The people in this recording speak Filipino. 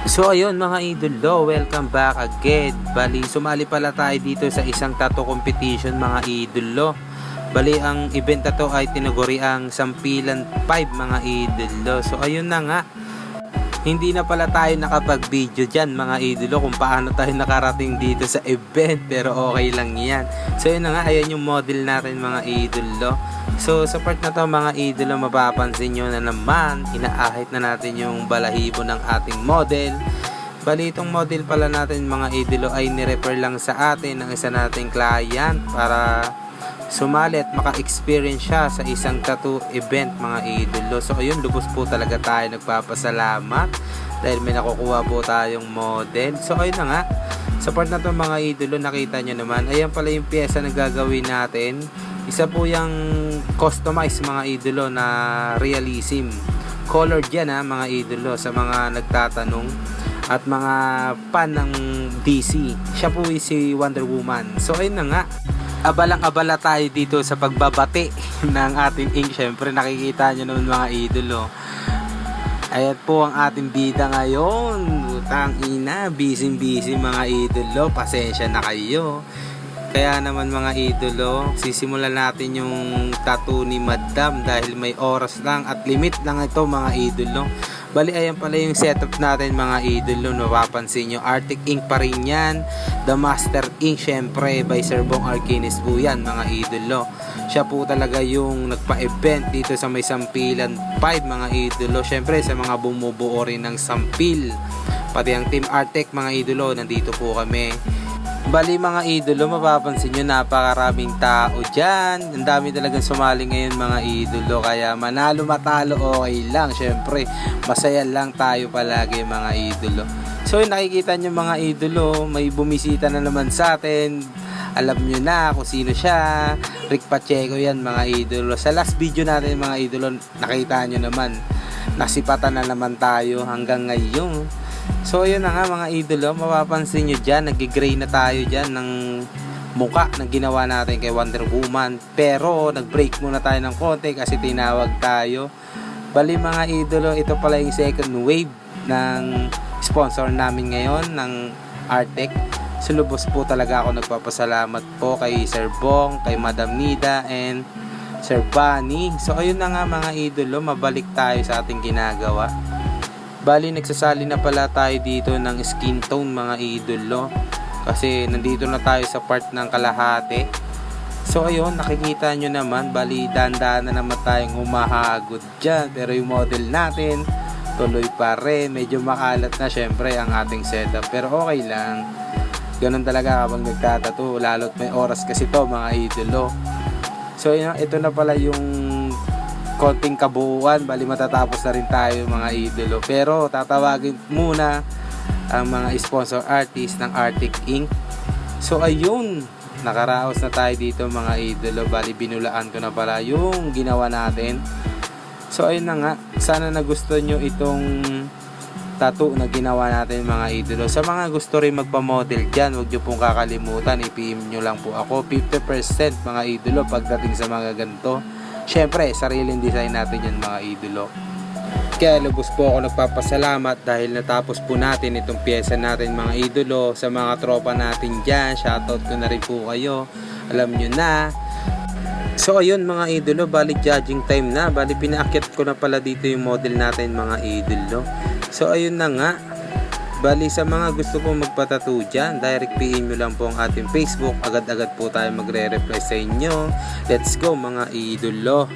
So ayun mga idolo, welcome back again. Bali, sumali pala tayo dito sa isang tattoo competition mga idolo. Bali, ang event na to ay tinaguri ang Sampilan 5 mga idolo. So ayun na nga, hindi na pala tayo nakapag-video dyan mga idolo kung paano tayo nakarating dito sa event, pero okay lang yan. So yun na nga, ayan yung model natin mga idolo. So sa part na to mga idolo, mapapansin nyo na naman, inaahit na natin yung balahibo ng ating model. Bali, itong model pala natin mga idolo ay nirefer lang sa atin ng isa nating client para sumali at maka-experience siya sa isang tattoo event mga idolo. So ayun, lubos po talaga tayo nagpapasalamat dahil may nakukuha po tayong model. So ayun na nga, sa part na to mga idolo, nakita nyo naman, ayan pala yung pyesa na gagawin natin. Isa po yung customized mga idolo na realism. Colored yan mga idolo, sa mga nagtatanong at mga fan ng DC. Siya po si Wonder Woman. So ayun na nga, abalang-abala tayo dito sa pagbabati ng ating ink. Syempre nakikita nyo naman mga idolo, ayan po ang ating bida ngayon. Utang ina, busy mga idolo, pasensya na kayo. Kaya naman mga idolo, sisimulan natin yung tattoo ni Madam dahil may oras lang at limit lang ito mga idolo. Bali, ayan pala yung setup natin mga idolo. Napapansin nyo, Arctic Ink pa rin yan. The Master Ink, syempre, by Sir Bong Arcanis po yan mga idolo. Siya po talaga yung nagpa-event dito sa may Sampilan 5 mga idolo. Syempre, sa mga bumubuo rin ng Sampil, pati ang Team Arctic mga idolo, nandito po kami. Bali mga idolo, mapapansin nyo, napakaraming tao dyan. Ang dami talagang sumali ngayon mga idolo. Kaya manalo matalo okay lang. Syempre, masaya lang tayo palagi mga idolo. So nakikita nyo mga idolo, may bumisita na naman sa atin. Alam nyo na kung sino siya. Rick Pacheco yan mga idolo. Sa last video natin mga idolo, nakita nyo naman, nasipatan na naman tayo hanggang ngayon. So yun na nga mga idolo, mapapansin nyo dyan, nag-gray na tayo dyan ng muka na ginawa natin kay Wonder Woman. Pero nag-break muna tayo ng konti kasi tinawag tayo. Bali mga idolo, ito pala yung second wave ng sponsor namin ngayon ng Artec. So lubos po talaga ako nagpapasalamat po kay Sir Bong, kay Madam Nida, and Sir Bunny. So ayun na nga mga idolo, mabalik tayo sa ating ginagawa. Bali, nagsasali na pala tayo dito ng skin tone mga idolo, kasi nandito na tayo sa part ng kalahati. So ayun, nakikita nyo naman, bali dahan-dahan na naman tayong humahagod dyan. Pero yung model natin tuloy pa rin. Medyo makalat na syempre ang ating setup, pero okay lang. Ganun talaga kapag nagtatato, lalo't may oras kasi to mga idolo. So yun, ito na pala yung konting kabuuan. Bali, matatapos na rin tayo mga idolo. Pero tatawagin muna ang mga sponsor artist ng Arctic Ink. So ayun, nakaraos na tayo dito mga idolo. Bali, binulaan ko na pala yung ginawa natin. So ayun na nga, sana nagustuhan nyo itong tattoo na ginawa natin mga idolo. Sa mga gusto rin magpa-model dyan, huwag nyo pong kakalimutan, i-PM nyo lang po ako. 50% mga idolo pagdating sa mga ganito. Syempre, sariling design natin yan mga idolo. Kaya lubos po ako nagpapasalamat dahil natapos po natin itong pyesa natin mga idolo. Sa mga tropa natin dyan, shoutout ko na rin po kayo, alam nyo na. So ayun mga idolo, bali judging time na. Bali, pinaakyat ko na pala dito yung model natin mga idolo. So ayun na nga, bali sa mga gusto pong magpatattoo dyan, direct PM nyo lang po ang ating Facebook. Agad-agad po tayo magre-reply sa inyo. Let's go mga idolo.